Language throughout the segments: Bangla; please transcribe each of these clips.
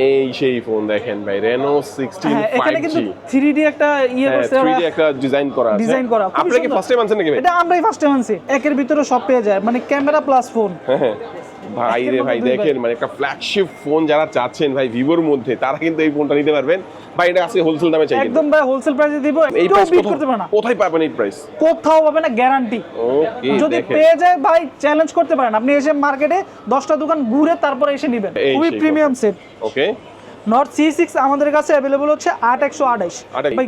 এই সেই ফোন দেখেন ভাই Reno 16 এখানে কিন্তু 5G 3D একটা করছে 3D একটা ডিজাইন করা আছে। ডিজাইন করা আপনি কি ফার্স্ট টাইম আনছেন নাকি ভাই? এটা আমরাই ফার্স্ট টাইম আনছি। একের ভিতরে সব পেয়ে যায়, মানে ক্যামেরা প্লাস ফোন। হ্যাঁ ভাই রে ভাই দেখেন, মানে একটা ফ্ল্যাগশিপ ফোন যারা চাচ্ছেন ভাই ভিভোর মধ্যে, তারা কিন্তু এই ফোনটা নিতে পারবেন ভাই। এটা আজকে হোলসেল দামে চাই, একদম ভাই হোলসেল প্রাইসে দিব। এই একটু প্রাইস বিট করতে পারে না। কোথায় পাবেন এই প্রাইস? কোথাও পাবে না, গ্যারান্টি। ওকে, যদি পেয়ে যায় ভাই চ্যালেঞ্জ করতে পারেন। আপনি এসে মার্কেটে 10টা দোকান ঘুরে তারপরে এসে নেবেন। খুবই প্রিমিয়াম সেট। ওকে, Nord C6 আমাদের কাছে अवेलेबल হচ্ছে 8128।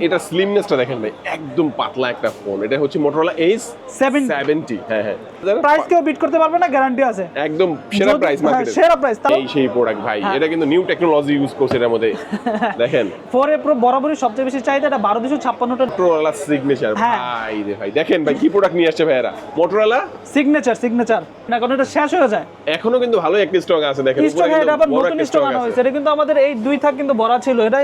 এটা স্লিমনেসটা দেখেন ভাই, একদম পাতলা একটা ফোন। এটা হচ্ছে Motorola Ace 70। হ্যাঁ প্রাইস কেউ বিট করতে পারবে না, গ্যারান্টি আছে। একদম সেরা প্রাইস মার্কেটে, সেরা প্রাইস। এই সেই প্রোডাক্ট ভাই। এটা কিন্তু নিউ টেকনোলজি ইউজ করছে এর মধ্যে। দেখেন 4A Pro বরাবরই সবচেয়ে বেশি চাহিদা। এটা 12256 Motorola সিগনেচার ভাই রে ভাই। দেখেন ভাই কি প্রোডাক্ট নিয়ে আসছে ভাইরা, Motorola সিগনেচার না, কারণ এটা শেষ হয়ে যায়। এখনো কিন্তু ভালো একটা স্টক আছে। দেখেন স্টক, এটা আবার নতুন স্টক আনা হয়েছে। এটা কিন্তু আমাদের এই দুই থাক কিন্তু ভরা ছিল। এটা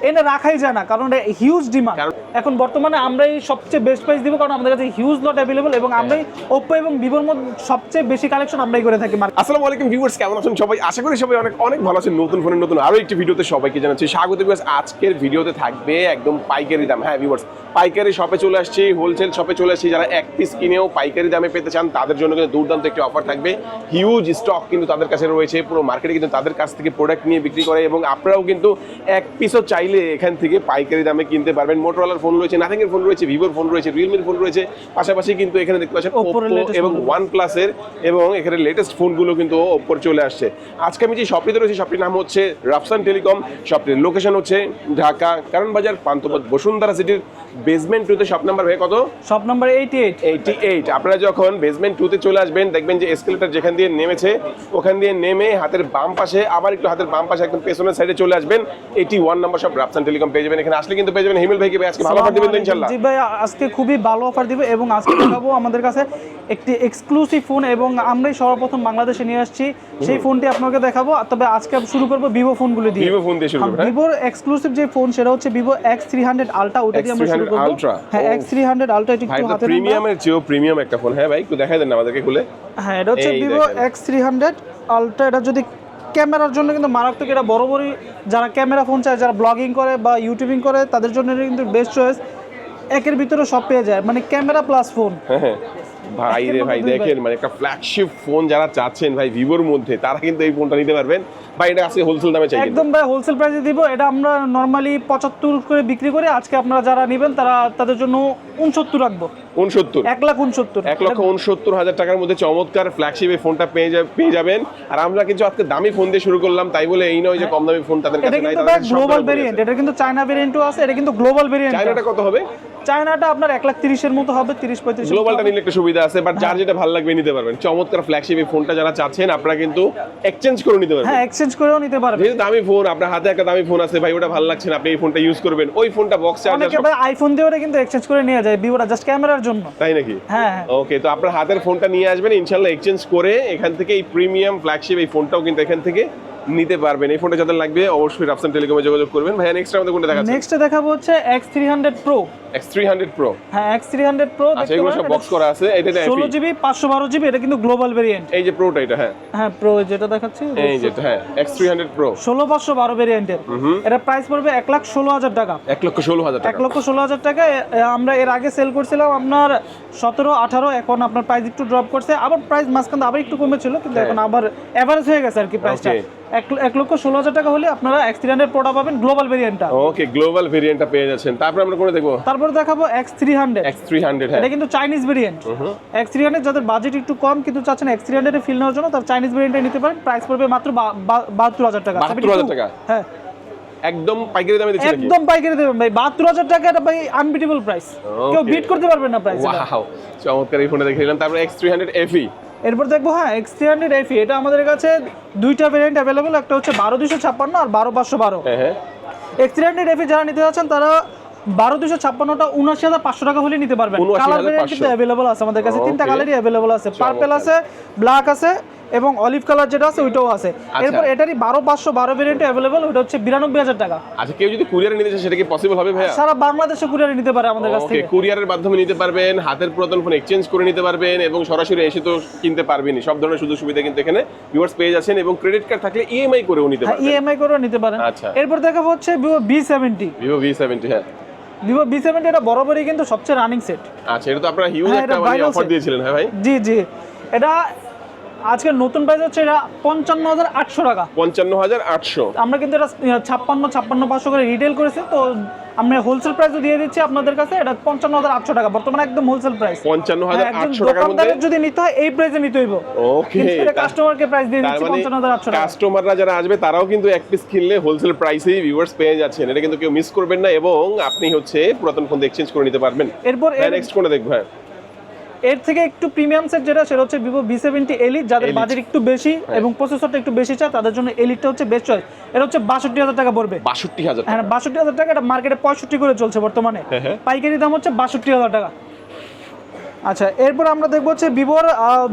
এনে রাখাই যায় না, কারণ এটা হিউজ ডিমান্ড। এখন বর্তমানে আমরাই সবচেয়ে বেস্ট প্রাইস দিব, কারণ আমাদের কাছে হিউজ লট अवेलेबल এবং আমরাই Oppo এবং Vivoর মধ্যে সবচেয়ে বেশি কালেকশন আমরাই করে থাকি। আসসালামু আলাইকুম ভিউয়ার্স, কেমন আছেন সবাই? আশা করি সবাই অনেক অনেক ভালো আছেন। নতুন ফোনের নতুন আরো একটি ভিডিওতে সবাইকে জানাচ্ছি স্বাগত। ভিউয়ার্স, আজকের ভিডিওতে থাকবে একদম পাইকারি দাম। হ্যাঁ ভিউয়ার্স, পাইকারি শপে চলে আসছি, হোলসেল শপে চলে আসছি। যারা এক পিস কিনেও পাইকারি দামে পেতে চান তাদের জন্য কিন্তু দুর্দান্ত একটি অফার থাকবে। হিউজ স্টক কিন্তু তাদের কাছে রয়েছে, পুরো মার্কেটে কিন্তু তাদের কাছ থেকে প্রোডাক্ট নিয়ে বিক্রি করে এবং আপনারাও কিন্তু এক পিসও চাইলে এখান থেকে পাইকারি দামে কিনতে পারবেন। মোটরোলার ফোন রয়েছে, নাথিং এর ফোন রয়েছে, ভিভোর ফোন রয়েছে, রিয়েলমির ফোন রয়েছে, পাশাপাশি কিন্তু এখানে দেখতে পাচ্ছেন ওপ্পো এবং OnePlus এর, এবং এখানে লেটেস্ট ফোনগুলো কিন্তু ওপ্পোর চলে আসছে। আজকে আমি যে শপটিতে রয়েছি, শপটির নাম হচ্ছে রাফসান টেলিকম। শপটির লোকেশন হচ্ছে ঢাকা কারণ বাজার, পান্থপথ, বসুন্ধরা সিটির বেসমেন্ট 2 তে। শপ নাম্বার ভাই কত? Shop number 88। আপনারা যখন বেসমেন্ট 2 তে চলে আসবেন, দেখবেন যে এসকেলেটর যেখান দিয়ে নেমেছে ওখান দিয়ে নেমে হাতের বাম পাশে, আবার একটু হাতের বাম পাশে একদম পেছনের সাইডে চলে আসবেন। 81 নম্বর শপ রাফসান টেলিকম পেয়ে যাবেন। এখানে আসলে কিন্তু পেয়ে যাবেন হিমেল ভাইকে। ভাই আজকে ভালো অফার দিবেন তো ইনশাআল্লাহ? জি ভাই, আজকে খুবই ভালো অফার দিবে এবং আজকে দেখাবো আমাদের কাছে একটি এক্সক্লুসিভ ফোন, এবং আমরাই সর্বপ্রথম বাংলাদেশে নিয়ে আসছি সেই ফোনটি আপনাকে দেখাবো। তবে আজকে শুরু করব ভিভো ফোনগুলো দিয়ে। ভিভো ফোন দিয়ে শুরু করব। ভিভোর এক্সক্লুসিভ যে ফোন সেটা হচ্ছে ভিভো X300 আলট্রা। ওটা দিয়ে আমরা শুরু করব। হ্যাঁ, X300 আলট্রা একটু হাতে প্রিমিয়ামের চেয়েও প্রিমিয়াম একটা ফোন। হ্যাঁ ভাই, একটু দেখাই দেন আমাদেরকে খুলে। হ্যাঁ, এটা হচ্ছে ভিভো X300 আলট্রা। এটা যদি ক্যামেরার জন্য কিন্তু মারাত্মক। এটা বড় বড় যারা ক্যামেরা ফোন চায়, যারা ব্লগিং করে বা ইউটিউবিং করে, তাদের জন্য এটা কিন্তু বেস্ট চয়েস। একের ভিতরে সব পেয়ে যায়, মানে ক্যামেরা প্লাস ফোন। হ্যাঁ ভাই রে ভাই দেখেন, মানে একটা ফ্ল্যাগশিপ ফোন যারা চাচ্ছেন ভাই ভিভোর মধ্যে, তারা কিন্তু এই ফোনটা নিতে পারবেন ভাই। এটা আজকে হোলসেল দামে চাই, একদম ভাই হোলসেল প্রাইসে দিব। এটা আমরা নরমালি 75 করে বিক্রি করি। আজকে আপনারা যারা নেবেন তাদের জন্য 69 রাখবো। 69 1,69,000 টাকার মধ্যে চমৎকার ফ্ল্যাগশিপ এই ফোনটা পেয়ে যাবেন। আর আমরা কিন্তু আজকে দামি ফোন দিয়ে শুরু করলাম, তাই বলে এই নয় যে কম দামি ফোন তাদের কাছে নাই। এটা গ্লোবাল ভেরিয়েন্ট, এটা কিন্তু চায়না ভেরিয়েন্টও আছে। এটা কিন্তু গ্লোবাল ভেরিয়েন্ট। চায়নাটা কত হবে? চায়নাটা আপনার 1,30,000 এর মতো হবে, 30-35। গ্লোবালটা নিলে একটা সুবিধা আছে, বাট যার যেটা ভালো লাগবে নিতে পারবেন। চমৎকার ফ্ল্যাগশিপ এই ফোনটা যারা চাচ্ছেন আপনারা কিন্তু এক্সচেঞ্জ করে নিতে পারবেন। হ্যাঁ, এক্সচেঞ্জ করেও নিতে পারবেন। যেহেতু দামি ফোন, আপনার হাতে একটা দামি ফোন আছে ভাই, ওটা ভালো লাগছে না, আপনি এই ফোনটা ইউজ করবেন, ওই ফোনটা বক্স চার্জার অনেকে ভাই আইফোন দিয়ে ওটা কিন্তু এক্সচেঞ্জ করে নিয়ে যায়, ভিভোটা জাস্ট ক্যামেরার জন্য। তাই নাকি? হ্যাঁ ওকে, তো আপনার হাতের ফোনটা নিয়ে আসবেন, ইনশাআল্লাহ এক্সচেঞ্জ করে এখান থেকে এই প্রিমিয়াম ফ্ল্যাগশিপ এই ফোনটাও কিন্তু এখান থেকে নিতে পারবেন। এই ফোনটা যাদের লাগবে অবশ্যই রাফসান টেলিকমে যোগাযোগ করবেন। ভাই নেক্সট আমাদের কোনটা দেখাচ্ছেন? নেক্সট দেখাবো হচ্ছে X300 Pro। X300 Pro। হ্যাঁ, X300 Pro আচ্ছা, এগুলো সব বক্স করা আছে। এটা 16GB 512GB। এটা কিন্তু গ্লোবাল ভেরিয়েন্ট। এই যে প্রোটা, এটা হ্যাঁ প্রো যেটা দেখাচ্ছি, এই যেটা হ্যাঁ X300 Pro 16512 ভেরিয়েন্টের। এটা প্রাইস পড়বে 1,16,000 টাকা। 1,16,000 টাকা। 1,16,000 টাকা। আমরা এর আগে সেল করছিলাম আপনার 17-18। এখন আপনার প্রাইস একটু ড্রপ করছে, আবার প্রাইস মাঝখানে আবার একটু কমেছিল, কিন্তু এখন আবার এভারেজ হয়ে গেছে আর কি প্রাইসটা। 1,16,000 টাকা হলে আপনারা X300 Proটা পাবেন, গ্লোবাল ভেরিয়েন্টটা। ওকে, গ্লোবাল ভেরিয়েন্টটা পেয়ে যাচ্ছেন। তারপর আমরা কোনটা দেখবো? তারপর দেখাবো X300। হ্যাঁ, এটা কিন্তু চাইনিজ ভেরিয়েন্ট। X300 যাদের বাজেট একটু কম কিন্তু চাচ্ছেন X300 এর ফিল নেওয়ার জন্য, তার চাইনিজ ভেরিয়েন্টটা নিতে পারেন। প্রাইস পড়বে মাত্র 72,000 টাকা। 72,000 টাকা? হ্যাঁ, একদম পাইকারি দামে দিচ্ছেন নাকি? একদম পাইকারি দেবেন ভাই। 72,000 টাকা, এটা ভাই আনবিটেবল প্রাইস। কেউ বিট করতে পারবে না প্রাইস। ওয়াও, চমৎকার এই ফোনটা দেখে নিলাম। তারপর X300 FE। এরপর দেখবো হ্যাঁ X300 FE। এটা আমাদের কাছে দুইটা ভেরিয়েন্ট अवेलेबल, একটা হচ্ছে 12256 আর 12512। হ্যাঁ X300 FE যারা নিতে যাচ্ছেন তারা 12256টা 79500 টাকা হলে নিতে পারবেন। কালার ভেরিয়েন্ট কিন্তু अवेलेबल আছে আমাদের কাছে, তিনটা কালারই अवेलेबल আছে, পার্পল আছে, ব্ল্যাক আছে এবং অলিভ কালার যেটা আছে ওইটাও আছে। এরপর এটারই 12512 ভেরিয়েন্টে अवेलेबल, ওটা হচ্ছে 92000 টাকা। আচ্ছা, কেউ যদি কুরিয়ারে নিতে চায় সেটা কি পসিবল হবে ভাইয়া? সারা বাংলাদেশে কুরিয়ারে নিতে পারে আমাদের কাছ ওকে, থেকে। কুরিয়ারের মাধ্যমে নিতে পারবেন, হাতের পুরাতন ফোন এক্সচেঞ্জ করে নিতে পারবেন এবং সরাসরি এসে তো কিনতে পারবেনই। সব ধরনের সুযোগ সুবিধা কিন্তু এখানে ভিউয়ার্স পেয়ে যাচ্ছেন এবং ক্রেডিট কার্ড থাকলে ইএমআই করেও নিতে পারবেন। ইএমআই করেও নিতে পারেন। আচ্ছা। এরপর দেখাবো হচ্ছে Vivo V70। Vivo V70, হ্যাঁ। Vivo V70 এটা বরাবরই কিন্তু সবচেয়ে রানিং সেট। আচ্ছা, এটা তো আপনারা হিউজ একটা অফার দিয়েছিলেন, হ্যাঁ ভাই? জি জি, এটা আজকে নতুন প্রাইস হচ্ছে এটা 55800 টাকা। 55800। আমরা কিন্তু এটা 55500 করে রিটেল করেছি, তো আমরা হোলসেল প্রাইসও দিয়ে দিচ্ছি আপনাদের কাছে। এটা 55800 টাকা বর্তমানে একদম হোলসেল প্রাইস। 55800 টাকার মধ্যে যদি নিতে হয় এই প্রাইসে নিতে হইব। ওকে, এটা কাস্টমারকে প্রাইস দিয়ে দিচ্ছি 55800 টাকা। কাস্টমাররা যারা আসবে তারাও কিন্তু এক পিস কিনলে হোলসেল প্রাইসেই ভিউয়ার্স পেয়ে যাচ্ছেন। এটা কিন্তু কেউ মিস করবেন না এবং আপনি হচ্ছে পুরাতন ফোন এক্সচেঞ্জ করে নিতে পারবেন। এরপর নেক্সট কোনটা দেখব? হ্যাঁ, এর থেকে একটু প্রিমিয়াম সেট যেটা, সেটা হচ্ছে Vivo V70 Elite। যাদের বাজেট একটু বেশি এবং প্রসেসরটা একটু বেশি চায় তাদের জন্য এলিটটা হচ্ছে বেস্ট চয়েস। এটা হচ্ছে 62000 টাকা পড়বে। 62000 হ্যাঁ, 62000 টাকা। এটা মার্কেটে 65 করে চলছে বর্তমানে। পাইকারি দাম হচ্ছে 62000 টাকা। আচ্ছা, এরপর আমরা দেখবো হচ্ছে ভিভোর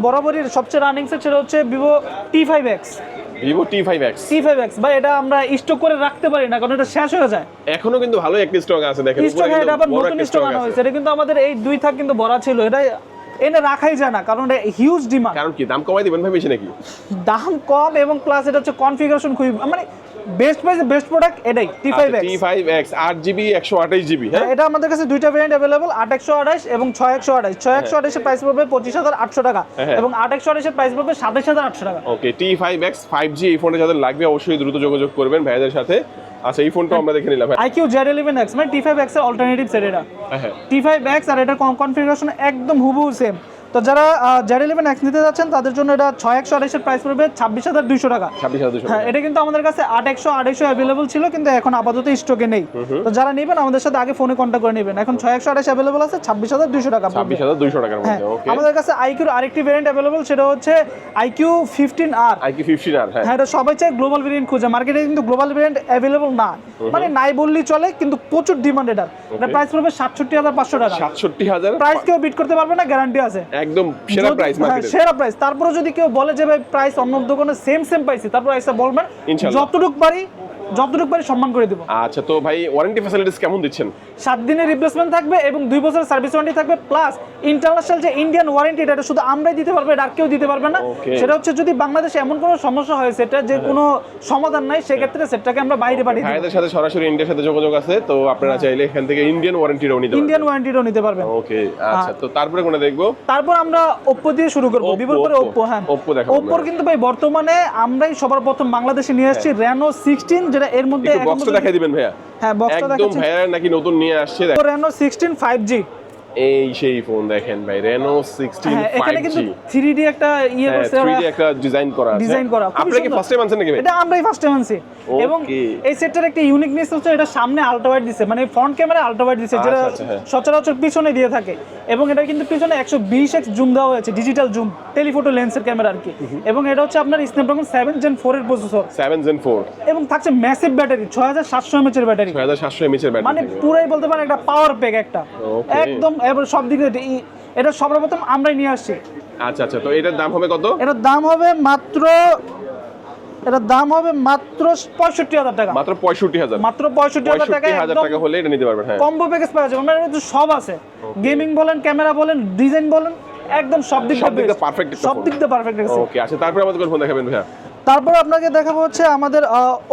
বরাবরই সবচেয়ে রানিং সেট, সেটা হচ্ছে Vivo T5X। Vivo T5X ভাই, এটা আমরা স্টক করে রাখতে পারি না কারণ এটা শেষ হয়ে যায়। এখনো কিন্তু ভালো একটা স্টক আছে, দেখেন স্টক, এটা আবার নতুন স্টক আনা হয়েছে। এটা কিন্তু আমাদের এই দুই থাক কিন্তু ভরা ছিল, এটা এনে রাখাই যায় না কারণ এটা হিউজ ডিমান্ড। কারণ কি দাম কমাই দিবেন ভাই বেশি নাকি? দাম কম এবং প্লাস এটা হচ্ছে কনফিগারেশন খুবই মানে বেস্ট প্রাইস বেস্ট প্রোডাক্ট এটাই T5X। T5X 8GB 128GB, হ্যাঁ। এটা আমাদের কাছে দুইটা ভেরিয়েন্ট अवेलेबल, 8128 এবং 6128। 6128 এর প্রাইস পড়বে 25800 টাকা এবং 8128 এর প্রাইস পড়বে 27800 টাকা। ওকে, T5X 5G এই ফোনটা যাদের লাগবে অবশ্যই দ্রুত যোগাযোগ করবেন ভাইদের সাথে। আচ্ছা, এই ফোনটা আমরা দেখে নিলাম। IQ Z11X মানে T5X এর অল্টারনেটিভ সেট এটা। হ্যাঁ, T5X আর এটার কনফিগারেশন একদম হুবহু সেম। তো যারা Z11X নিতে যাচ্ছেন তাদের জন্য এটা 6128 এর প্রাইস পড়বে 26200 টাকা। 26200। হ্যাঁ, এটা কিন্তু আমাদের কাছে 8128 अवेलेबल ছিল কিন্তু এখন আপাতত স্টকে নেই। তো যারা নেবেন আমাদের সাথে আগে ফোনে কন্টাক্ট করে নেবেন। এখন 6128 अवेलेबल আছে 26200 টাকা পড়বে। 26200 টাকার মধ্যে। ওকে, আমাদের কাছে IQ এর আরেকটি ভেরিয়েন্ট अवेलेबल, সেটা হচ্ছে IQ 15R। IQ 15R, হ্যাঁ। হ্যাঁ, এটা সবাই চায় গ্লোবাল ভেরিয়েন্ট খুঁজে, মার্কেটে কিন্তু গ্লোবাল ভেরিয়েন্ট अवेलेबल না, মানে নাই বললেই চলে, কিন্তু প্রচুর ডিমান্ড এটার। এটা প্রাইস পড়বে 67500 টাকা। 67000। প্রাইস কেউ বিট করতে পারবে না, গ্যারান্টি আছে। একদম সেরা প্রাইস মার্কেটে। সেরা প্রাইস। তারপরে যদি কেউ বলে যে ভাই প্রাইস অন্য দোকানে সেম পাইছি, তারপর এসে বলবেন, যতটুকু পারি সম্মান করে দেব। আচ্ছা, তো ভাই ওয়ারেন্টি ফ্যাসিলিটিস কেমন দিচ্ছেন? 7 দিনের রিপ্লেসমেন্ট থাকবে এবং 2 বছরের সার্ভিস ওয়ারেন্টি থাকবে, প্লাস ইন্টারন্যাশনাল যে ইন্ডিয়ান ওয়ারেন্টি, এটা শুধু আমরাই দিতে পারবো, এটা আর কেউ দিতে পারবে না। সেটা হচ্ছে যদি বাংলাদেশে এমন কোনো সমস্যা হয় সেটা যে কোনো সমাধান নাই, সেক্ষেত্রে সেটাকে আমরা বাইরে পাঠিয়ে দিই। ভাইদের সাথে সরাসরি ইন্ডিয়ার সাথে যোগাযোগ আছে, তো আপনারা চাইলে এখান থেকে ইন্ডিয়ান ওয়ারেন্টিও নিতে পারবেন। ইন্ডিয়ান ওয়ারেন্টিও নিতে পারবেন। ওকে, আচ্ছা, তো তারপরে কোনটা দেখবো? তারপর আমরা Oppo দিয়ে শুরু করব। Vivo পরে Oppo। হ্যাঁ, Oppo দেখাবো। Oppo কিন্তু ভাই বর্তমানে আমরাই সবার প্রথম বাংলাদেশে নিয়ে আসছি Reno 16, যেটা এর মধ্যে বক্সটা দেখাই দিবেন ভাইয়া। হ্যাঁ, বক্সটা একদম দেখাচ্ছি। ভাইয়া নাকি নতুন নিয়ে আসছে। Reno 16 5G। এই সেই ফোন দেখেন ভাই, Reno 16 5G। এখানে কিন্তু 3D একটা করছে, 3D একটা ডিজাইন করা আছে। আপনি কি ফার্স্ট টাইম আনছেন নাকি ভাই? এটা আমরাই ফার্স্ট টাইম আনছি। এবং এই সেটটার একটা ইউনিকনেস হচ্ছে এটা সামনে আলট্রা ওয়াইড দিছে, মানে ফ্রন্ট ক্যামেরা আলট্রা ওয়াইড দিছে, যেটা সচরাচর পিছনে দিয়ে থাকে। এবং এটা কিন্তু পিছনে 120x জুম দেওয়া হয়েছে, ডিজিটাল জুম, টেলিফটো লেন্সের ক্যামেরা আর কি। এবং এটা হচ্ছে আপনার স্ন্যাপড্রাগন 7 Gen 4 এর প্রসেসর। 7 Gen 4 এবং থাকছে ম্যাসিভ ব্যাটারি, 6700 mAh এর ব্যাটারি। 6700 mAh এর ব্যাটারি, মানে পুরাই বলতে পারেন একটা পাওয়ার প্যাক একটা একদম। এবার সব দিকে এটা সর্বপ্রথম আমরাই নিয়ে আসছি। আচ্ছা, তো এটার দাম হবে কত? এটার দাম হবে মাত্র 65000 টাকা। মাত্র 65000। মাত্র 65000 টাকা। 65000 টাকা হলে এটা নিতে পারবেন। হ্যাঁ, কম্বো প্যাকেজ পাওয়া যাবে, মানে এটা সব আছে, গেমিং বলেন, ক্যামেরা বলেন, ডিজাইন বলেন, একদম সব দিক দিয়ে পারফেক্ট। সব দিক দিয়ে পারফেক্ট আছে। ওকে, আচ্ছা, তারপরে আমাদের কোন ফোন দেখাবেন ভাইয়া? তারপর আপনাকে দেখাবো হচ্ছে আমাদের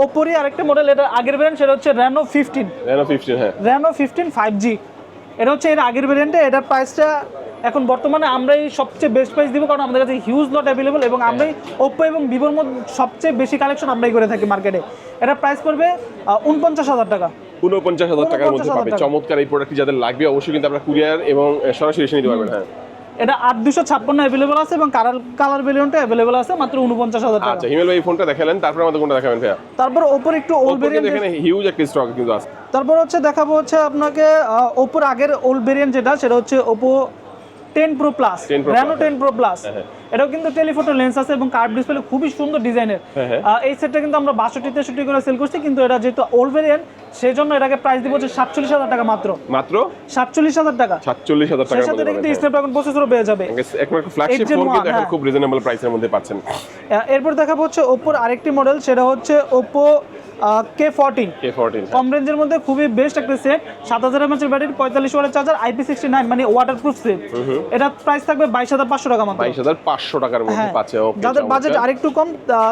Oppo-র আরেকটা মডেল, এটা আগের ভেরিয়েন্ট, সেটা হচ্ছে Reno 15। Reno 15, হ্যাঁ। Reno 15 5G। এটা হচ্ছে এর আগের ভেরিয়েন্টে। এটার প্রাইসটা এখন বর্তমানে আমরাই সবচেয়ে বেস্ট প্রাইস দিব কারণ আমাদের কাছে হিউজ লট अवेलेबल এবং আমরাই Oppo এবং Vivo-র মধ্যে সবচেয়ে বেশি কালেকশন আমরাই করে থাকি মার্কেটে। এটা প্রাইস পড়বে 49000 টাকা। 49000 টাকার মধ্যে পাবে। চমৎকার এই প্রোডাক্টটি যাদের লাগবে অবশ্যই কিন্তু আপনারা কুরিয়ার এবং সরাসরি এসে নিতে পারবেন। হ্যাঁ, এটা 8256 अवेलेबल আছে এবং কালার ভেরিয়েন্টে अवेलेबल আছে মাত্র 49000 টাকা। আচ্ছা, হিমেল ভাই ফোনটা দেখালেন, তারপর আমাদের কোনটা দেখাবেন ভাইয়া? তারপর Oppo-র একটু ওল্ড ভেরিয়েন্ট, এখানে হিউজ একটা স্টক কিন্তু আছে। তারপর হচ্ছে দেখাবো হচ্ছে আপনাকে Oppo-র আগের ওল্ড ভেরিয়েন্ট যেটা, সেটা হচ্ছে Oppo 10 Pro Plus, Reno 10 Pro Plus। এটাও কিন্তু টেলিফটো লেন্স আছে এবং কার্ভ ডিসপ্লে, খুবই সুন্দর ডিজাইনের। এই সেটটা কিন্তু আমরা 62 63 করে সেল করছি, কিন্তু এটা যেহেতু ওল্ড ভেরিয়েন্ট সেই জন্য এটাকে প্রাইস দিব হচ্ছে 47,000 টাকা মাত্র। মাত্র 47,000 টাকা। 47,000 টাকা। সেই সাথে এটা কিন্তু স্ন্যাপড্রাগন প্রসেসরও পেয়ে যাবে। একবার ফ্ল্যাগশিপ ফোন কিন্তু এখন খুব রিজনেবল প্রাইসের মধ্যে পাচ্ছেন। এরপর দেখাবো হচ্ছে Oppo আরেকটি মডেল, সেটা হচ্ছে Oppo K14 কম রেঞ্জের মধ্যে খুবই বেস্ট একটা সেট। 7000 mAh এর ব্যাটারি, 45 ওয়াটের চার্জার, IP69 মানে ওয়াটারপ্রুফ সেট। এটা প্রাইস থাকবে 22,500 টাকা মাত্র। 22,500 টাকার মধ্যে পাচ্ছে। ওকে, যাদের বাজেট আরেকটু কম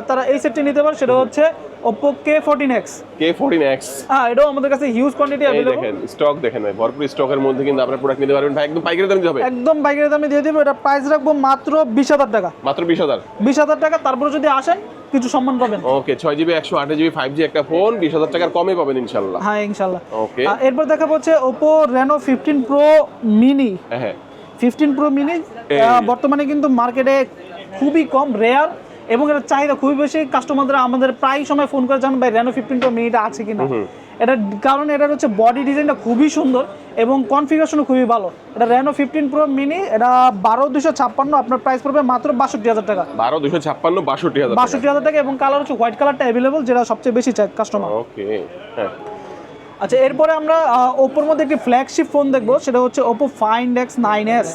তারা এই সেটটি নিতে পারে। সেটা হচ্ছে Oppo K14X। হ্যাঁ, এটাও আমাদের কাছে হিউজ কোয়ান্টিটি अवेलेबल। দেখেন স্টক দেখেন ভাই, ভরপুর স্টকের মধ্যে কিন্তু আপনারা প্রোডাক্ট নিতে পারবেন ভাই, একদম পাইকারি দামে দিতে হবে। একদম পাইকারি দামে দিয়ে দেব। এটা প্রাইস রাখবো মাত্র 20,000 টাকা। মাত্র 20,000 টাকা। তারপর যদি আসেন কিছু সম্মান পাবেন। ওকে, 6GB 128GB 5G একটা ফোন 20,000 টাকার কমে পাবেন ইনশাআল্লাহ। হ্যাঁ ইনশাআল্লাহ। ওকে, এরপর দেখাবো হচ্ছে Oppo Reno 15 Pro Mini। হ্যাঁ 15 Pro Mini বর্তমানে কিন্তু মার্কেটে খুবই কম, রেয়ার, এবং এর চাহিদা খুবই বেশি। কাস্টমাররা আমাদের প্রায় সময় ফোন করে জানান ভাই Reno 15 Pro Mini টা আছে কিনা। এটা কারণ এটার হচ্ছে বডি ডিজাইনটা খুবই সুন্দর এবং কনফিগারেশনও খুবই ভালো। এটা Reno 15 Pro Mini, এটা 12,256, আপনার প্রাইস পড়বে মাত্র 62,000 টাকা। 12,256 62,000 টাকা। এবং কালার হচ্ছে হোয়াইট কালারটা अवेलेबल, যেটা সবচেয়ে বেশি চাই কাস্টমার। ওকে, হ্যাঁ। আচ্ছা, এরপরে আমরা Oppo এর মধ্যে একটি ফ্ল্যাগশিপ ফোন দেখবো, সেটা হচ্ছে Oppo Find X9s।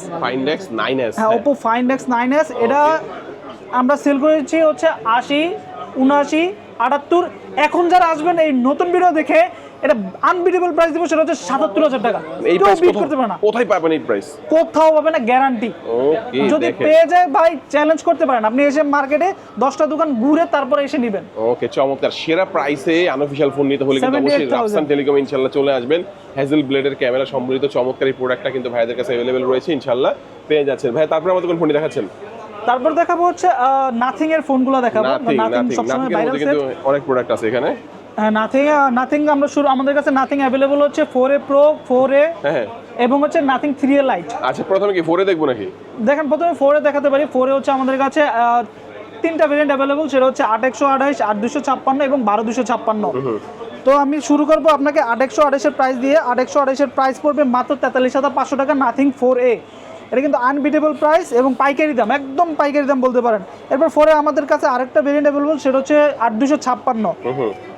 হ্যাঁ, Oppo Find X9s। এটা আমরা সেল করেছি হচ্ছে 80, 79, 78। এখন যারা আসবেন এই নতুন ভিডিও দেখে, এটা আনবিটেবল প্রাইস দিব, সেটা হচ্ছে 77,000 টাকা। এই প্রাইস বিট করতে পারে না। কোথায় পাবেন এই প্রাইস? কোথাও পাবে না, গ্যারান্টি। ওকে, যদি পেয়ে যায় ভাই চ্যালেঞ্জ করতে পারেন, আপনি এসে মার্কেটে 10টা দোকান ঘুরে তারপরে এসে নেবেন। ওকে, চমৎকার। সেরা প্রাইসে আনঅফিশিয়াল ফোন নিতে হলে কিন্তু অবশ্যই রাফসান টেলিকম ইনশাআল্লাহ চলে আসবেন। হ্যাজেল ব্লেডের ক্যামেরা সম্বলিত চমৎকার এই প্রোডাক্টটা কিন্তু ভাইদের কাছে अवेलेबल রয়েছে, ইনশাআল্লাহ পেয়ে যাচ্ছেন। ভাই তারপর আমাদের কোন ফোনটি দেখাচ্ছেন? তারপর দেখাবো হচ্ছে নাথিং এর ফোনগুলো দেখাবো। নাথিং সবসময় ভাইরাল সেট, কিন্তু অনেক প্রোডাক্ট আছে এখানে। হ্যাঁ, নাথিং আমরা আমাদের কাছে নাথিং अवेलेबल হচ্ছে 4A Pro, 4A, হ্যাঁ, এবং হচ্ছে নাথিং 3A Lite। আচ্ছা, প্রথমে কি 4A দেখবো নাকি? দেখেন, প্রথমে 4A দেখাতে পারি। 4A হচ্ছে আমাদের কাছে তিনটা ভেরিয়েন্ট अवेलेबल, সেটা হচ্ছে 8/128, 8/256 এবং 12/256। তো আমি শুরু করবো আপনাকে 8/128 এর প্রাইস দিয়ে। 8/128 এর প্রাইস পড়বে মাত্র 43,500 টাকা, নাথিং 4A। এটা কিন্তু আনবিটেবল প্রাইস এবং পাইকারি দাম, একদম পাইকারি দাম বলতে পারেন। এরপর 4A আমাদের কাছে আরেকটা ভেরিয়েন্ট अवेलेबल, সেটা হচ্ছে 8/256।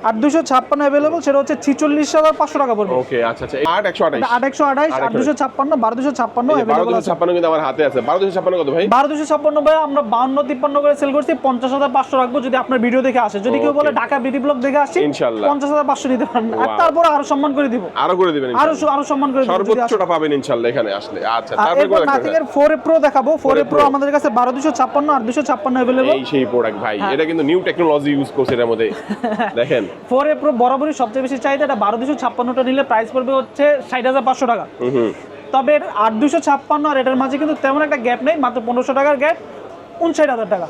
8/256 अवेलेबल, সেটা হচ্ছে 46,500 টাকা পড়বে। ওকে, আচ্ছা আচ্ছা, 8/128, 8/128, 8/256, 12/256 अवेलेबल আছে। 12/256 কিন্তু আমার হাতে আছে। 12/256 কত ভাই? 12/256 ভাই আমরা 52-53 করে সেল করছি। 50,500 রাখবো যদি আপনার ভিডিও দেখে আসে। যদি কেউ বলে ঢাকা বিডি ব্লগ দেখে আসছি, ইনশাআল্লাহ 50,500 নিতে পারেন। আর তারপর আরো সম্মান করে দিব, আরো করে দিবেন, আরো সম্মান করে দিব। সর্বোচ্চটা পাবেন ইনশাআল্লাহ এখানে আসলে। আচ্ছা, তারপর নাথিং এর 4A Pro দেখাবো। 4A Pro আমাদের কাছে 12/256, 8/256 अवेलेबल। এই সেই প্রোডাক্ট ভাই, এটা কিন্তু নিউ টেকনোলজি ইউজ করছে এর মধ্যে। দেখেন 4A Pro বরাবরই সবচেয়ে বেশি চাহিদা। এটা 12/256টা নিলে প্রাইস পড়বে হচ্ছে 60,500 টাকা। তবে 8/256 আর এটার মাঝে কিন্তু তেমন একটা গ্যাপ নেই, মাত্র 1500 টাকার গ্যাপ। 59,000 টাকা।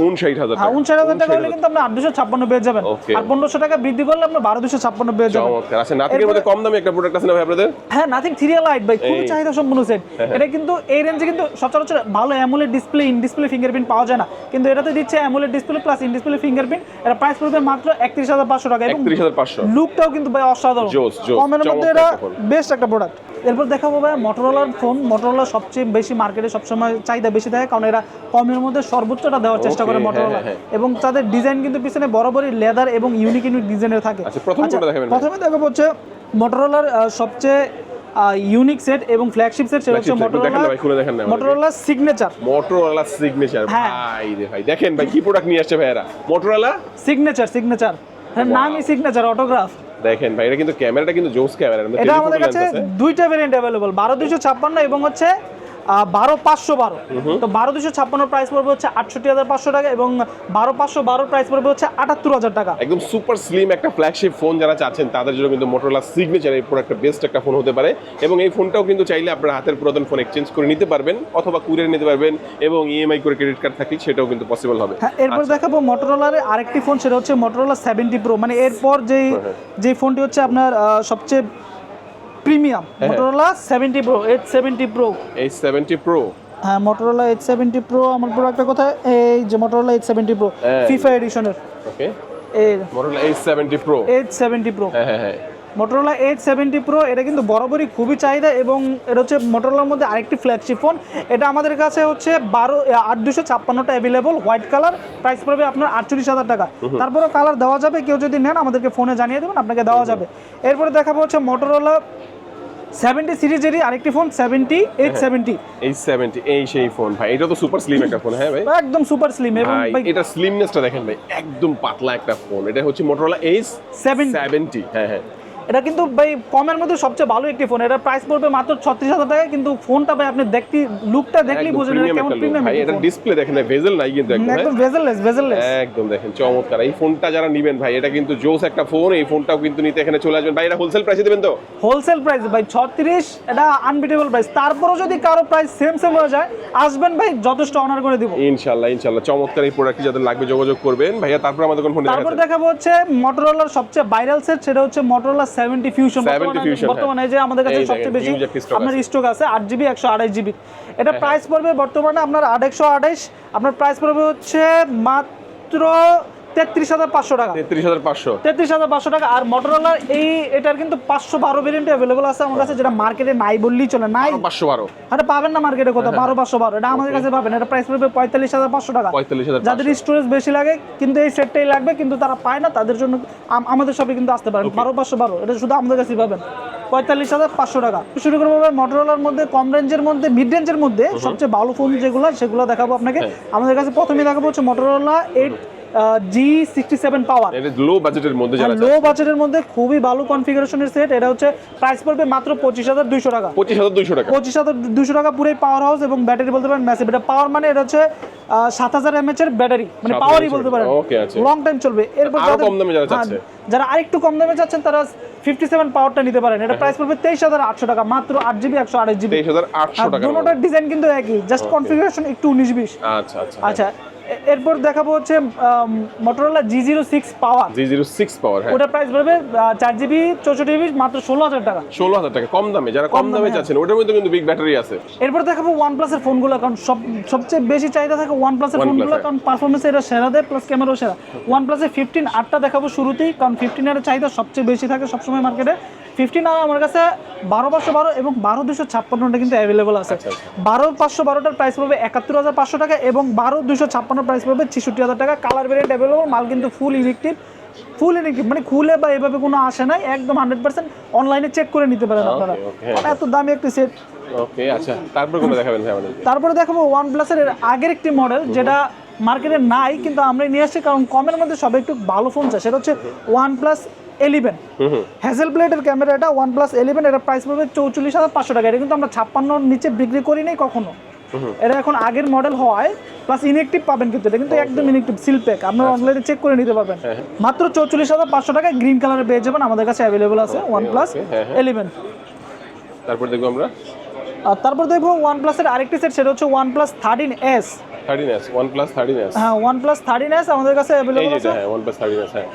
59,000 টাকা হলে কিন্তু আপনি 8/256 পেয়ে যাবেন। আর 1500 টাকা বৃদ্ধি করলে আপনি 12/256 পেয়ে যাবেন। চমৎকার। আচ্ছা, নাথিং এর মধ্যে কম দামি একটা প্রোডাক্ট আছে না ভাই আপনাদের? হ্যাঁ, নাথিং 3A Lite ভাই, খুব চাহিদা সম্পন্ন সেট। এটা কিন্তু এই রেঞ্জে কিন্তু সচরাচর ভালো AMOLED display, in display fingerprint পাওয়া যায় না, কিন্তু এটাতে দিচ্ছে AMOLED display plus in display fingerprint. এটা প্রাইস পড়বে মাত্র 31,500 টাকা। এবং 31,500, লুকটাও কিন্তু ভাই অসাধারণ, কমের মধ্যে এটা বেস্ট একটা প্রোডাক্ট। এরপর দেখাবো ভাই মোটরোলার ফোন। মোটরোলা সবচেয়ে বেশি মার্কেটে সবসময় চাহিদা বেশি থাকে, কারণ এরা কমের মধ্যে সর্বোচ্চটা দেওয়ার চেষ্টা করে মোটরোলা। এবং তাদের ডিজাইন কিন্তু পিছনে বরাবরই লেদার এবং ইউনিক ডিজাইনের থাকে। প্রথমে দেখাবো হচ্ছে মোটরোলার সবচেয়ে ইউনিক সেট এবং ফ্ল্যাগশিপ সেট, সেটা হচ্ছে মোটরোলা সিগনেচার। ভাই রে ভাই, দেখেন ভাই কি প্রোডাক্ট নিয়ে আসছে ভাইরা। মোটরোলা সিগনেচার, নামই সিগনেচার, অটোগ্রাফ। দেখেন ভাই, এটা কিন্তু ক্যামেরাটা কিন্তু জোস ক্যামেরা। এটা আমাদের কাছে দুইটা ভেরিয়েন্ট अवेलेबल, 12/256 এবং হচ্ছে 12/512। তো 12/256 প্রাইস পড়বে হচ্ছে 68,500 টাকা এবং 12/512 প্রাইস পড়বে হচ্ছে 78,000 টাকা। একদম সুপার স্লিম একটা ফ্ল্যাগশিপ ফোন যারা চাচ্ছেন তাদের জন্য কিন্তু মোটরোলা সিগনেচার এই প্রোডাক্টটা বেস্ট একটা ফোন হতে পারে। এবং এই ফোনটাও কিন্তু চাইলে আপনার হাতের পুরাতন ফোন এক্সচেঞ্জ করে নিতে পারবেন, অথবা কুরিয়ার নিতে পারবেন, এবং ইএমআই করে ক্রেডিট কার্ড থাকলে সেটাও কিন্তু পসিবল হবে। হ্যাঁ, এরপর দেখাবো মোটরোলার আরেকটি ফোন, সেটা হচ্ছে মোটরোলা 70 Pro। মানে এরপর যে ফোনটি হচ্ছে আপনার সবচেয়ে premium, Motorola 70 Pro, H70 Pro। H70 Pro, হ্যাঁ, মোটরোলা H70 Pro আমার প্রোডাক্টটা কোথায়? এই যে মোটরোলা H70 Pro ফিফা এডিশনের। ওকে, এই Motorola H70 Pro, H70 Pro। হ্যাঁ। Motorola Edge 70 Pro, এটা কিন্তু বরাবরই খুবই চাহিদা এবং এটা হচ্ছে মোটরোলার মধ্যে আরেকটি ফ্ল্যাগশিপ ফোন। এটা আমাদের কাছে হচ্ছে 8256টা অ্যাভেলেবল, হোয়াইট কালার, প্রাইস পড়বে আপনার 48,000 টাকা। তারপরেও কালার দেওয়া যাবে, কেউ যদি নেন আমাদেরকে ফোনে জানিয়ে দেবেন, আপনাকে দেওয়া যাবে। এরপরে দেখাবো হচ্ছে মোটরোলা 70 সিরিজেরই আরেকটি ফোন, 70 H70। H70 এই সেই ফোন ভাই, এটা তো সুপার স্লিম একটা ফোন। হ্যাঁ ভাই, একদম সুপার স্লিম এবং ভাই এটা স্লিমনেসটা দেখেন ভাই, একদম পাতলা একটা ফোন। এটা হচ্ছে Motorola H70। হ্যাঁ হ্যাঁ, এটা কিন্তু ভাই কমের মধ্যে সবচেয়ে ভালো একটি ফোন। এটা প্রাইস পড়বে মাত্র 36,000 টাকা, কিন্তু ফোনটা ভাই আপনি দেখতে লুকটা দেখলেই বুঝেন এটা কেমন প্রিমিয়াম। ভাই এটা ডিসপ্লে দেখেন, ভেজেল নাই কিন্তু একদম ভেজেললেস। একদম দেখেন চমৎকার। এই ফোনটা যারা নেবেন ভাই, এটা কিন্তু জোস একটা ফোন। এই ফোনটাও কিন্তু নিতে এখানে চলে আসবেন ভাই। এটা হোলসেল প্রাইসে দেবেন তো? হোলসেল প্রাইস ভাই 36, এটা আনবিটেবল প্রাইস। তারপরেও যদি কারো প্রাইস সেম হয়ে যায়, আসবেন ভাই, যথেষ্ট অনার করে দিব ইনশাআল্লাহ। চমৎকার এই প্রোডাক্টটি যাদের লাগবে যোগাযোগ করবেন ভাইয়া। তারপর আমাদের কোন ফোন তারপর দেখাবো হচ্ছে মোটরোলার সবচেয়ে ভাইরাল সেট, সেটা হচ্ছে মোটরোলা 70 ফিউশন। বর্তমানে যে আমাদের কাছে সবচেয়ে বেশি আপনার স্টক আছে 8GB 128GB। এটা প্রাইস পড়বে বর্তমানে আপনার 8128, আপনার প্রাইস পড়বে হচ্ছে মাত্র 33,500 টাকা। 33,500 টাকা। আর মোটরোলার এটার কিন্তু 512 ভেরিয়েন্ট अवेलेबल আছে আমার কাছে, যেটা মার্কেটে নাই বললেই চলে। নাই 512, আরে পাবেন না মার্কেটে কোথাও। 512, এটা আমাদের কাছে পাবেন। এটা প্রাইস পড়বে 45,500 টাকা। 45,500। যাদের স্টোরেজ বেশি লাগে কিন্তু এই সেটটাই লাগবে, কিন্তু তারা পায় না, তাদের জন্য আমাদের শপে কিন্তু আসতে পারেন। 12512, এটা শুধু আমাদের কাছেই পাবেন 45,500 টাকা। শুরু করবো মোটরোলার মধ্যে কম রেঞ্জের মধ্যে, মিড রেঞ্জের মধ্যে সবচেয়ে ভালো ফোন যেগুলো, সেগুলো দেখাবো আপনাকে। আমাদের কাছে প্রথমেই দেখাবো হচ্ছে মোটরোলা G67 পাওয়ার। এটা লো বাজেটের মধ্যে যারা লো বাজেটের মধ্যে খুবই ভালো কনফিগারেশনের সেট। এটা হচ্ছে প্রাইস পড়বে মাত্র 25,200 টাকা। 25,200 টাকা। 25,200 টাকা পুরোই পাওয়ার হাউস এবং ব্যাটারি বলতে পারেন ম্যাসিভ। এটা পাওয়ার মানে এটা হচ্ছে 7000 mAh এর ব্যাটারি, মানে পাওয়ারই বলতে পারেন। ওকে, আচ্ছা। লং টাইম চলবে। এরপর আরো কম দামে যারা চাচ্ছে, যারা আরেকটু কম দামে চাচ্ছেন, তারা 57 পাওয়ারটা নিতে পারেন। এটা প্রাইস পড়বে 23,800 টাকা, মাত্র 8GB 128GB। 23,800 টাকা। দুটোটার ডিজাইন কিন্তু একই, জাস্ট কনফিগারেশন একটু 19-20। আচ্ছা আচ্ছা আচ্ছা, এরপর দেখাবো হচ্ছে মোটরোলা G06 পাওয়ার। G06 পাওয়ার, হ্যাঁ। ওটা প্রাইস পড়বে 4GB 64GB, মাত্র 16,000 টাকা। 16,000 টাকা, কম দামে। যারা কম দামে চাচ্ছেন, ওটার মধ্যে কিন্তু বিগ ব্যাটারি আছে। এরপর দেখাবো OnePlus এর ফোনগুলো, কারণ সবচেয়ে বেশি চাহিদা থাকে OnePlus এর ফোনগুলো, কারণ পারফরম্যান্স এটা সেরা দেয়, প্লাস ক্যামেরাও সেরা। OnePlus এর 15 8টা দেখাবো শুরুতেই, কারণ 15 এর চাহিদা সবচেয়ে বেশি থাকে সবসময় মার্কেটে। 15 আর আমার কাছে 12512 এবং 12256টা কিন্তু অ্যাভেলেবল আছে। 12512টার প্রাইস পড়বে 71,500 টাকা এবং 12256 প্রাইস পড়বে 66,000 টাকা। কালার ভেরিয়েন্ট অ্যাভেলেবল, মাল কিন্তু ফুল ইলেকট্রিক মানে খুলে বা এভাবে কোনো আসে নাই, একদম 100% অনলাইনে চেক করে নিতে পারেন আপনারা। এত দামি একটা সেট। ওকে, আচ্ছা, তারপর কোনটা দেখাবেন ভাই আমাদের? তারপরে দেখাবো OnePlus এর আগের একটি মডেল, যেটা মার্কেটে নাই কিন্তু আমরা নিয়ে আসছি, কারণ কমের মধ্যে সবাই একটু ভালো ফোন চায়। সেটা হচ্ছে OnePlus 11 হ্যাজেল ব্লেডের ক্যামেরা। এটা OnePlus 11, এটা প্রাইস পড়বে 44,500 টাকা। এটা কিন্তু আমরা 56 নিচে বিক্রি করি নাই কখনো। এটা এখন আগের মডেল হয়, প্লাস ইনঅ্যাক্টিভ পাবেন, কিন্তু এটা কিন্তু একদম ইনঅ্যাক্টিভ, সিল প্যাক, আপনারা অনলাইনে চেক করে নিতে পারবেন। মাত্র 44,500 টাকায় গ্রিন কালারে পেয়ে যাবেন, আমাদের কাছে অ্যাভেলেবল আছে OnePlus 11। তারপর দেখবো আমরা, আর তারপর দেখবো OnePlus এর আরেকটি সেট, সেটা হচ্ছে OnePlus 13s। 13s, OnePlus 13s, হ্যাঁ, OnePlus 13s আমাদের কাছে অ্যাভেলেবল আছে। হ্যাঁ, OnePlus 13s, হ্যাঁ।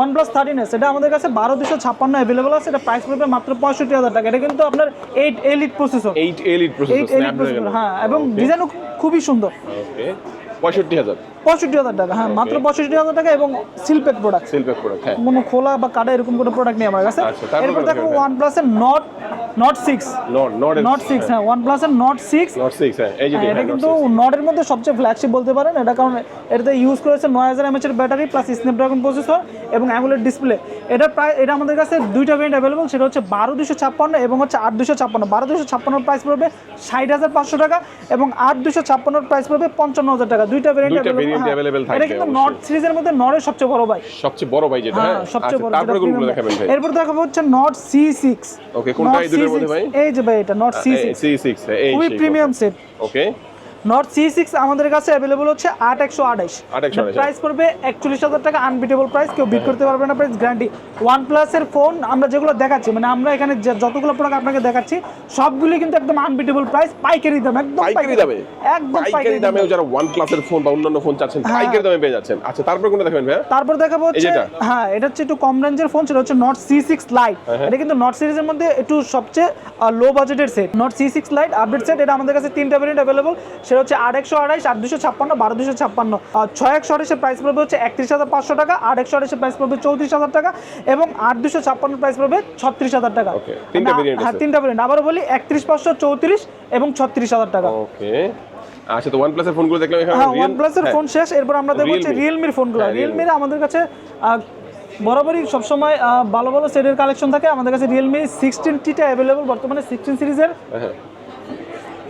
OnePlus 13s, এটা আমাদের কাছে 12256 অ্যাভেলেবল আছে। এটা প্রাইস পড়বে মাত্র 65,000 টাকা। এটা কিন্তু আপনার 8 এলিট প্রসেসর, 8 এলিট প্রসেসর, হ্যাঁ, এবং ডিজাইনও খুবই সুন্দর। ওকে, 65,000 টাকা, হ্যাঁ, মাত্র 65,000 টাকা এবং সিলপ্যাক প্রোডাক্ট। হ্যাঁ। কোনো খোলা বা কাটা এরকম কোনো প্রোডাক্ট নেই আমার কাছে। এরপর দেখো OnePlus এর Nord 6। হ্যাঁ, OnePlus এর Nord 6, হ্যাঁ, এই যে এটা কিন্তু নটের মধ্যে সবচেয়ে ফ্ল্যাগশিপ বলতে পারেন এটা, কারণ এটাতে ইউজ করেছে 9000 mAh এর ব্যাটারি প্লাস স্ন্যাপড্রাগন প্রসেসর এবং অ্যামোলেড ডিসপ্লে। এটা আমাদের কাছে দুইটা ভেরিয়েন্ট অ্যাভেলেবল, সেটা হচ্ছে 12256 এবং হচ্ছে 8256। 12256 প্রাইস পড়বে 60,500 টাকা এবং 8256 প্রাইস পড়বে 55,000 টাকা। দুইটা ভেরিয়েন্ট অ্যাভেলেবল থাকবে। এটা কিন্তু নট সিরিজের মধ্যে নটের সবচেয়ে বড় ভাই, যেটা, হ্যাঁ, সবচেয়ে বড়। তারপরে কোনগুলো দেখাবেন ভাই? এরপর দেখাবো হচ্ছে Nord C6। ওকে, কোনটা এই দুটোর মধ্যে ভাই? এই যে ভাই, এটা Nord C6, এই খুবই প্রিমিয়াম সেট। ওকে, Nord C6 আমাদের কাছে অ্যাভেলেবল হচ্ছে 8128। প্রাইস পড়বে 41,000 টাকা, আনবিটেবল প্রাইস, কেউ বিট করতে পারবে না, প্রাইস গ্যারান্টি। OnePlus এর ফোন আমরা যেগুলো দেখাচ্ছি, মানে আমরা এখানে যতগুলো প্রোডাক্ট আপনাকে দেখাচ্ছি সবগুলো কিন্তু একদম আনবিটেবল প্রাইস, পাইকারি দাম, একদম পাইকারি দামে, একদম পাইকারি দামে। যারা OnePlus এর ফোন বা অন্যান্য ফোন চাচ্ছেন পাইকারি দামে পেয়ে যাচ্ছেন। আচ্ছা, তারপর কোনটা দেখাবেন ভাই? তারপর দেখাবো হচ্ছে, হ্যাঁ, এটা হচ্ছে একটু কম রেঞ্জের ফোন, সেটা হচ্ছে Nord C6 Lite। এটা কিন্তু Nord সিরিজের মধ্যে একটু সবচেয়ে লো বাজেটের set, Nord C6 Lite update set. এটা আমাদের কাছে তিনটা ভেরিয়েন্ট অ্যাভেলেবল, সেটা হচ্ছে 8/128, 8/256, 12/256। 6/128 প্রাইস পড়বে হচ্ছে 31,500 টাকা, 8/128 প্রাইস পড়বে 34,000 টাকা এবং 8/256 প্রাইস পড়বে 36,000 টাকা। ওকে, তিনটা ভেরিয়েন্ট আছে। হ্যাঁ, তিনটা ভেরিয়েন্ট। আবার বলি 31,500, 34 এবং 36,000 টাকা। ওকে, আচ্ছা। তো OnePlus এর ফোনগুলো দেখলাম এখানে। হ্যাঁ, OnePlus এর ফোন শেষ। এরপর আমরা দেখব হচ্ছে Realme এর ফোনগুলো। হ্যাঁ, Realme এর আমাদের কাছে বরাবরই সবসময় ভালো ভালো সেটের কালেকশন থাকে। আমাদের কাছে Realme 16T টা অ্যাভেলেবল বর্তমানে, 16 সিরিজের। হ্যাঁ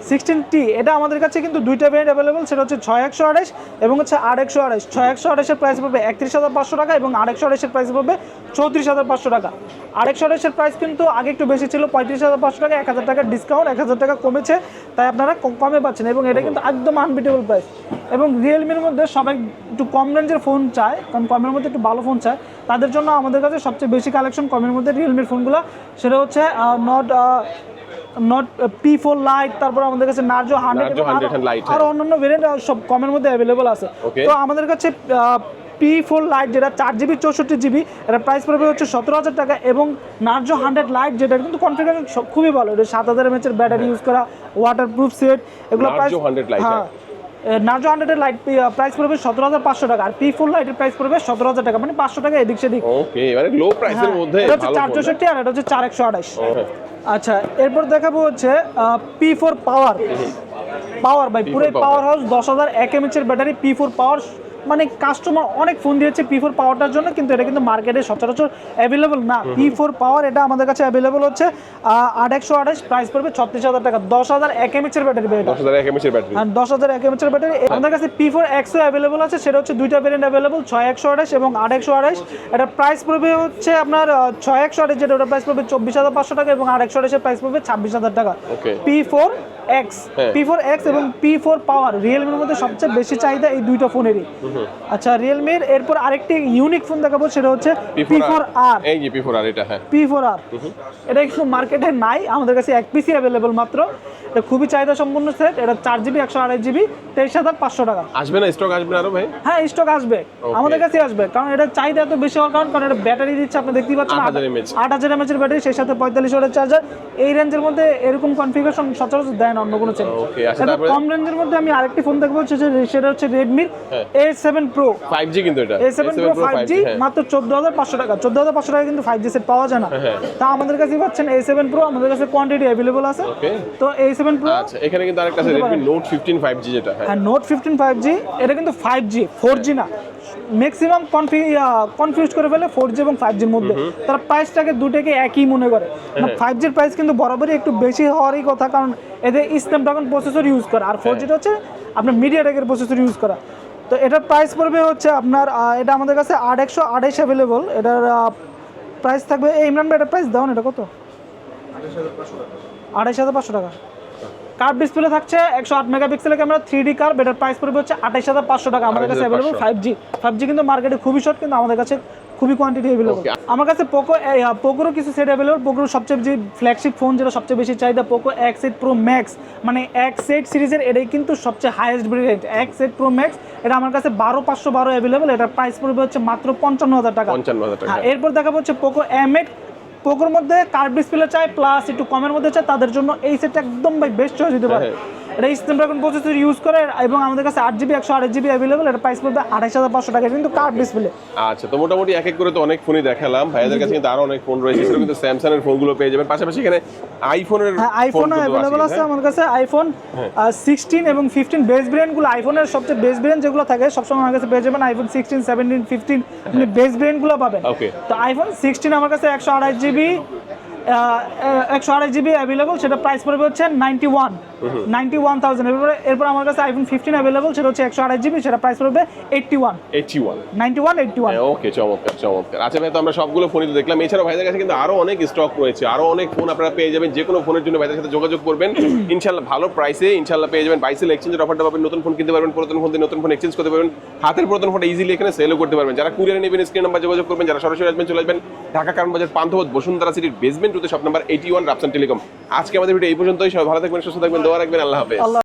16T এটা আমাদের কাছে কিন্তু দুইটা ভেরিয়েন্ট অ্যাভেলেবল, সেটা হচ্ছে 6/128 এবং হচ্ছে 8/128। 6/128 এর প্রাইস পড়বে 31,500 টাকা এবং 8/128 এর প্রাইস পড়বে 34,500 টাকা। 8/128 এর প্রাইস কিন্তু আগে একটু বেশি ছিল, 35,500 টাকা, 1,000 টাকা ডিসকাউন্ট, 1,000 টাকা কমেছে, তাই আপনারা কমে পাচ্ছেন এবং এটা কিন্তু একদম আনবিটেবল প্রাইস। এবং রিয়েলমির মধ্যে সবাই একটু কম রেঞ্জের ফোন চায়, কারণ কমের মধ্যে একটু ভালো ফোন চায়, তাদের জন্য আমাদের কাছে সবচেয়ে বেশি কালেকশন কমের মধ্যে রিয়েলমির ফোনগুলো। সেটা হচ্ছে নট P4 লাইট, তারপর আমাদের কাছে নার্জো 100 লাইট আর অন্যান্য ভেরিয়েন্ট সব কমের মধ্যে অ্যাভেলেবল আছে। তো আমাদের কাছে P4 লাইট যেটা 4GB 64GB, এটা প্রাইস পড়বে হচ্ছে 17,000 টাকা এবং নার্জো 100 লাইট যেটা কিন্তু কনফিগারেশন খুবই ভালো, এটা 7,000 mAh এর ব্যাটারি ইউজ করা, ওয়াটারপ্রুফ সেট, এগুলো প্রাইস। হ্যাঁ, নার্জো 100 লাইট প্রাইস পড়বে 17,500 টাকা আর P4 লাইটের প্রাইস পড়বে 17,000 টাকা, মানে 500 টাকা এদিক সেদিক। ওকে, মানে লো প্রাইসের মধ্যে এটা হচ্ছে ভালো 464 আর এটা হচ্ছে 4/128। আচ্ছা, এরপর দেখাবো হচ্ছে P4 পাওয়ার ভাই, পুরো পাওয়ার হাউস 10,000 mAh এর ব্যাটারি P4 পাওয়ার। মানে কাস্টমার অনেক ফোন দিয়েছে P4 পাওয়ারটার জন্য, কিন্তু এটা কিন্তু মার্কেটে সচরাচর অ্যাভেলেবল না। P4 পাওয়ার এটা আমাদের কাছে অ্যাভেলেবল হচ্ছে 8/128, প্রাইস পড়বে 36,000 টাকা, 10,000 mAh এর ব্যাটারি। 10,000 mAh এর ব্যাটারি, 10,000 mAh এর ব্যাটারি। আমাদের কাছে P4 X ও অ্যাভেলেবল আছে, সেটা হচ্ছে দুইটা ভেরিয়েন্ট অ্যাভেলেবল, 6/128 এবং 8/128। এটা প্রাইস পড়বে হচ্ছে আপনার 6/128 যেটা, ওটা প্রাইস পড়বে 24,500 টাকা এবং 8/128 এর প্রাইস পড়বে 26,000 টাকা। P4 X, P4 X এবং P4 পাওয়ার রিয়েলমির মধ্যে সবচেয়ে বেশি চাহিদা এই দুইটা ফোনেরই। আচ্ছা, রিয়েলমির এরপর আরেকটি ইউনিক ফোন দেখাবো, সেটা হচ্ছে P4R। এই যে P4R, এটা হ্যাঁ P4R এটা কিন্তু মার্কেটে নাই, আমাদের কাছে এক পিসি অ্যাভেলেবল মাত্র। এটা খুবই চাহিদা সম্পন্ন সেট, এটা 4GB 128GB, 23,500 টাকা। আসবে না স্টক, আসবে না আরো ভাই? হ্যাঁ, স্টক আসবে, আমাদের কাছে আসবে, কারণ এটা চাহিদা এত বেশি হওয়ার কারণ এটা ব্যাটারি দিচ্ছে, আপনি দেখতেই পাচ্ছেন 8,000 mAh এর ব্যাটারি, সেই সাথে 45 ওয়াটের চার্জার। এই রেঞ্জের মধ্যে এরকম কনফিগারেশন সচরাচর দেয় না অন্য কোনো চ্যানেল। কম রেঞ্জের মধ্যে আমি আরেকটি ফোন দেখবো, সেটা হচ্ছে Redmi A7 Pro 5G, কিন্তু এটা A7 Pro 5G মাত্র 14,500 টাকা। 14,500 টাকা কিন্তু 5G সেট পাওয়া যায় না, তা আমাদের কাছে পাচ্ছেন A7 Pro, আমাদের কাছে কোয়ান্টিটি অ্যাভেলেবল আছে। তো A7 Pro। আচ্ছা, এখানে কিন্তু আরেকটা আছে Redmi Note 15 5G, যেটা হ্যাঁ Note 15 5G, এটা কিন্তু 5G 4G না, ম্যাক্সিমাম কনফিউজ করে ফেলে 4G এবং 5G এর মধ্যে। তারা প্রাইসটাকে দুটোকে একই মনে করে। 5G এর প্রাইস কিন্তু বরাবরই একটু বেশি হওয়ারই কথা, কারণ এদের স্ন্যাপড্রাগন প্রসেসর ইউজ করা, আর 4G টা হচ্ছে আপনার মিডিয়াটেকের প্রসেসর ইউজ করা। তো এটার প্রাইস পড়বে হচ্ছে আপনার, এটা আমাদের কাছে 8/128 অ্যাভেলেবল। এটার প্রাইস থাকবে, এই ইমরান ভাই এটার প্রাইস দাও না, এটা কত? 28,500 টাকা। কার্ভ ডিসপ্লে থাকছে, 108 মেগাপিক্সেলের ক্যামেরা, 3D কার্ভ। এটার প্রাইস পড়বে হচ্ছে 28,500 টাকা। আমাদের কাছে অ্যাভেলেবল 5G কিন্তু মার্কেটে খুবই শর্ট, কিন্তু আমাদের কাছে খুবই কোয়ান্টিটি অ্যাভেলেবল। আমার কাছে পোকোরও কিছু সেট অ্যাভেলেবল। পোকোর সবচেয়ে যে ফ্ল্যাগশিপ ফোন যেটা সবচেয়ে বেশি চাহিদা, পোকো X8 Pro Max, মানে X8 সিরিজের এটাই কিন্তু সবচেয়ে highest variant, X8 Pro Max। এটা আমার কাছে 12,512 অ্যাভেলেবল। এটার প্রাইস পড়বে হচ্ছে মাত্র 55,000 টাকা। এরপর দেখাবো হচ্ছে পোকো M8। পোকোর মধ্যে কার্ভ ডিসপ্লে চাই প্লাস একটু কমের মধ্যে চাই, তাদের জন্য এই সেটটা একদম ভাই বেস্ট চয়েস দিতে পারে। এটা স্ন্যাপড্রাগন প্রসেসর ইউজ করে এবং আমাদের কাছে 8GB 128GB অ্যাভেলেবল। এটা প্রাইস পড়বে 28,500 টাকা, কিন্তু কার্ভ ডিসপ্লে। আচ্ছা, তো মোটামুটি এক এক করে তো অনেক ফোনই দেখালাম, ভাইয়াদের কাছে কিন্তু আরো অনেক ফোন রয়েছে, সেটা কিন্তু স্যামসাং এর ফোনগুলো পেয়ে যাবেন, পাশাপাশি এখানে আইফোনের আইফোনও অ্যাভেলেবল আছে আমার কাছে। আইফোন 16 এবং 15 বেস ভেরিয়েন্টগুলো, আইফোনের সবচেয়ে বেস ভেরিয়েন্ট যেগুলো থাকে সবসময় আমার কাছে পেয়ে যাবেন আইফোন 16, 17, 15, আপনি বেস ভেরিয়েন্টগুলো পাবেন। তো আইফোন 16 আমার কাছে 128GB অ্যাভেলেবল, সেটা প্রাইস পড়বে হচ্ছে 91,000। এরপর আমার কাছে আইফোন 15 অ্যাভেলেবল, সেটা হচ্ছে 128GB, সেটা প্রাইস পড়বে 81। ওকে, চমৎকার। আচ্ছা ভাই, তো আমরা সবগুলো ফোনই তো দেখলাম, এছাড়াও ভাইদের কাছে কিন্তু আরো অনেক স্টক রয়েছে, আরো অনেক ফোন আপনারা পেয়ে যাবেন। যে কোনো ফোনের জন্য ভাইদের সাথে যোগাযোগ করবেন, ইনশাআল্লাহ ভালো প্রাইসে ইনশাআল্লাহ পেয়ে যাবেন। বাইসেল এক্সচেঞ্জের অফারটা পাবেন, নতুন ফোন কিনতে পারবেন, পুরাতন ফোন দিয়ে নতুন ফোন এক্সচেঞ্জ করতে পারবেন, হাতের পুরাতন ফোনটা ইজিলি এখানে সেলও করতে পারবেন। যারা কুরিয়ারে নেবেন স্ক্রিন নাম্বার যোগাযোগ করবেন, যারা সরাসরি আসবেন চলে আসবেন ঢাকা কারণ বাজার পান্থপথ বসুন্ধরা সিটির basement 2 shop number 81 Rafsan telecom. আজকে আমাদের ভিডিও এই পর্যন্তই। সবাই ভালো থাকবেন, সুস্থ থাকবেন, দোয়া রাখবেন। আল্লাহ হাফেজ।